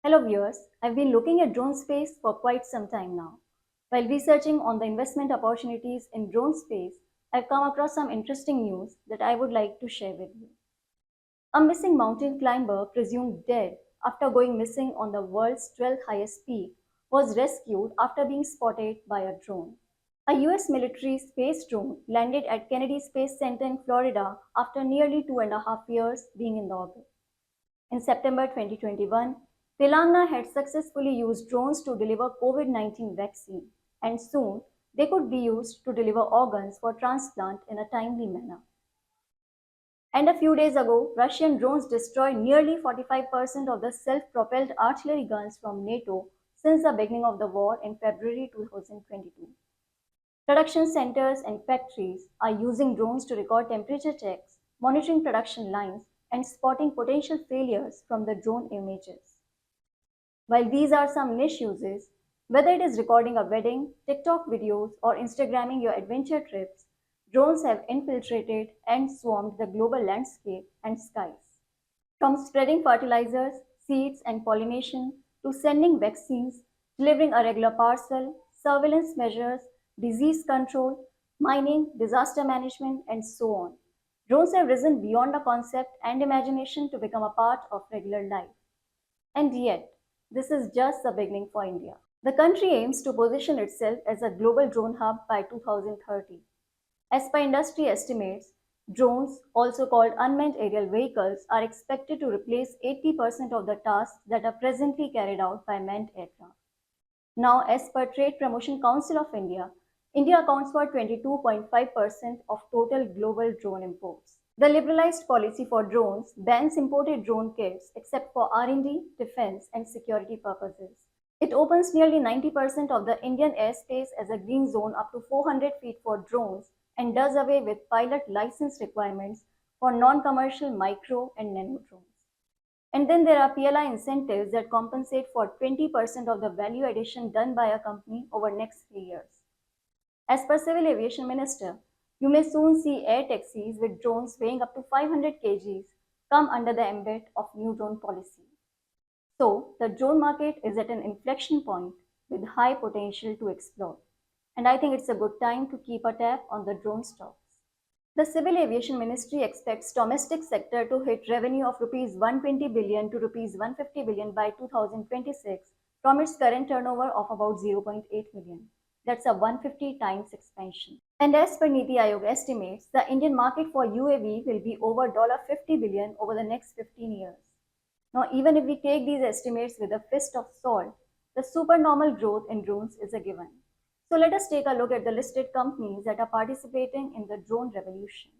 Hello viewers, I've been looking at drone space for quite some time now. While researching on the investment opportunities in drone space, I've come across some interesting news that I would like to share with you. A missing mountain climber presumed dead after going missing on the world's 12th highest peak was rescued after being spotted by a drone. A US military space drone landed at Kennedy Space Center in Florida after nearly 2.5 years being in the orbit. In September 2021, Telangana had successfully used drones to deliver COVID-19 vaccine, and soon they could be used to deliver organs for transplant in a timely manner. And a few days ago, Russian drones destroyed nearly 45% of the self-propelled artillery guns from NATO since the beginning of the war in February 2022. Production centers and factories are using drones to record temperature checks, monitoring production lines, and spotting potential failures from the drone images. While these are some niche uses, whether it is recording a wedding, TikTok videos, or Instagramming your adventure trips, drones have infiltrated and swarmed the global landscape and skies. From spreading fertilizers, seeds, and pollination to sending vaccines, delivering a regular parcel, surveillance measures, disease control, mining, disaster management, and so on. Drones have risen beyond a concept and imagination to become a part of regular life. And yet, this is just the beginning for India. The country aims to position itself as a global drone hub by 2030. As per industry estimates, drones, also called unmanned aerial vehicles, are expected to replace 80% of the tasks that are presently carried out by manned aircraft. Now, as per Trade Promotion Council of India, India accounts for 22.5% of total global drone imports. The liberalized policy for drones bans imported drone kits except for R&D, defense, and security purposes. It opens nearly 90% of the Indian airspace as a green zone up to 400 feet for drones and does away with pilot license requirements for non-commercial micro and nano drones. And then there are PLI incentives that compensate for 20% of the value addition done by a company over next 3 years. As per Civil Aviation Minister, you may soon see air taxis with drones weighing up to 500 kgs come under the ambit of new drone policy. So, the drone market is at an inflection point with high potential to explore. And I think it's a good time to keep a tab on the drone stocks. The Civil Aviation Ministry expects domestic sector to hit revenue of rupees 120 billion to rupees 150 billion by 2026 from its current turnover of about 0.8 million. That's a 150 times expansion. And as per Niti Aayog estimates, the Indian market for UAV will be over $50 billion over the next 15 years. Now, even if we take these estimates with a fist of salt, the supernormal growth in drones is a given. So let us take a look at the listed companies that are participating in the drone revolution.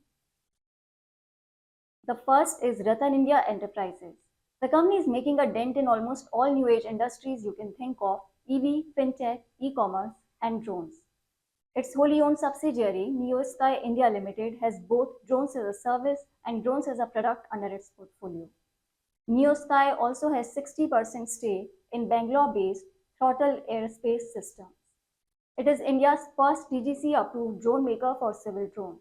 The first is Ratan India Enterprises. The company is making a dent in almost all new age industries you can think of: EV, fintech, e-commerce, and drones. Its wholly owned subsidiary, NeoSky India Limited, has both drones as a service and drones as a product under its portfolio. NeoSky also has 60% stake in Bangalore-based Throttle Aerospace Systems. It is India's first DGC-approved drone maker for civil drones.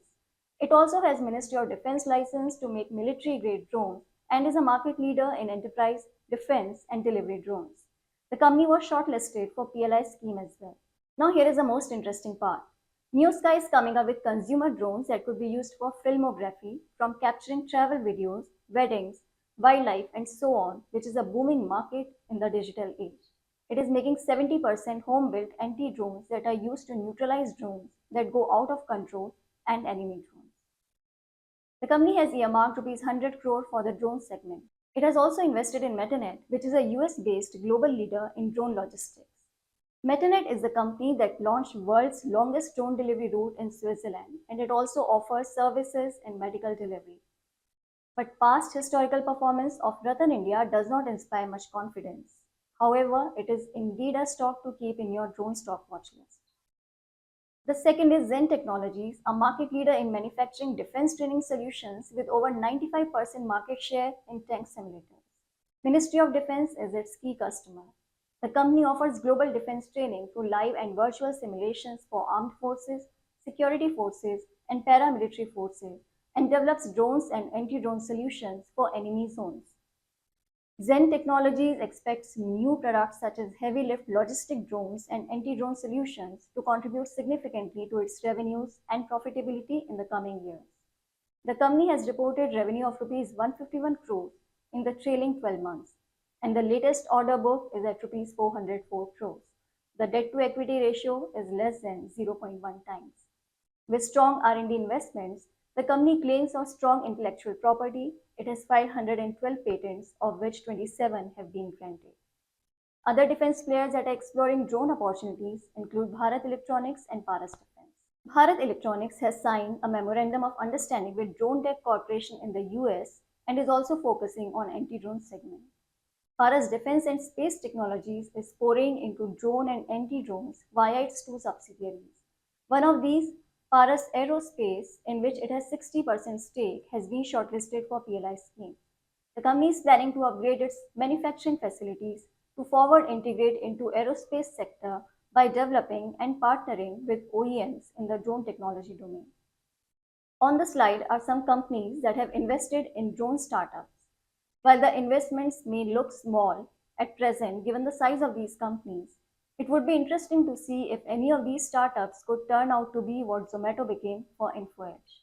It also has Ministry of Defense license to make military-grade drones and is a market leader in enterprise, defense, and delivery drones. The company was shortlisted for PLI scheme as well. Now here is the most interesting part. NeoSky is coming up with consumer drones that could be used for filmography, from capturing travel videos, weddings, wildlife, and so on, which is a booming market in the digital age. It is making 70% home-built anti-drones that are used to neutralize drones that go out of control and enemy drones. The company has earmarked rupees 100 crore for the drone segment. It has also invested in Metanet, which is a US-based global leader in drone logistics. Metanet is the company that launched world's longest drone delivery route in Switzerland, and it also offers services in medical delivery. But past historical performance of Ratan India does not inspire much confidence. However, it is indeed a stock to keep in your drone stock watch list. The second is Zen Technologies, a market leader in manufacturing defense training solutions with over 95% market share in tank simulators. Ministry of Defense is its key customer. The company offers global defense training through live and virtual simulations for armed forces, security forces, and paramilitary forces, and develops drones and anti-drone solutions for enemy zones. Zen Technologies expects new products such as heavy lift logistic drones and anti-drone solutions to contribute significantly to its revenues and profitability in the coming years. The company has reported revenue of rupees 151 crores in the trailing 12 months, and the latest order book is at rupees 404 crores. The debt to equity ratio is less than 0.1 times. With strong R&D investments, the company claims of strong intellectual property. It has filed 112 patents, of which 27 have been granted. Other defense players that are exploring drone opportunities include Bharat Electronics and Paras Defense. Bharat Electronics has signed a memorandum of understanding with Drone Tech Corporation in the US and is also focusing on anti-drone segment. Paras Defense and Space Technologies is foraying into drone and anti-drones via its two subsidiaries. One of these, Paras Aerospace, in which it has 60% stake, has been shortlisted for PLI scheme. The company is planning to upgrade its manufacturing facilities to forward integrate into aerospace sector by developing and partnering with OEMs in the drone technology domain. On the slide are some companies that have invested in drone startups. While the investments may look small at present given the size of these companies, it would be interesting to see if any of these startups could turn out to be what Zomato became for InfoEdge.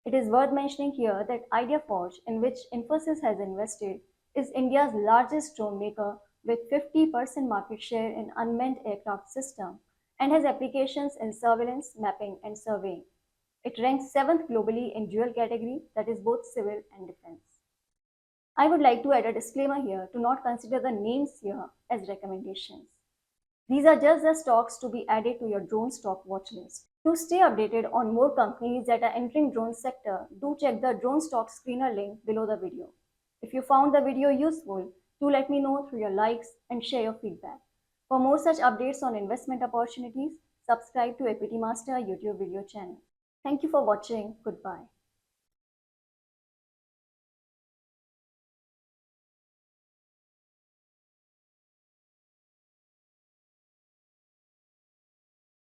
It is worth mentioning here that IdeaForge, in which Infosys has invested, is India's largest drone maker with 50% market share in unmanned aircraft system and has applications in surveillance, mapping, and surveying. It ranks 7th globally in dual category, that is both civil and defense. I would like to add a disclaimer here to not consider the names here as recommendations. These are just the stocks to be added to your drone stock watch list. To stay updated on more companies that are entering drone sector, do check the drone stock screener link below the video. If you found the video useful, do let me know through your likes and share your feedback. For more such updates on investment opportunities, subscribe to Equitymaster YouTube video channel. Thank you for watching. Goodbye.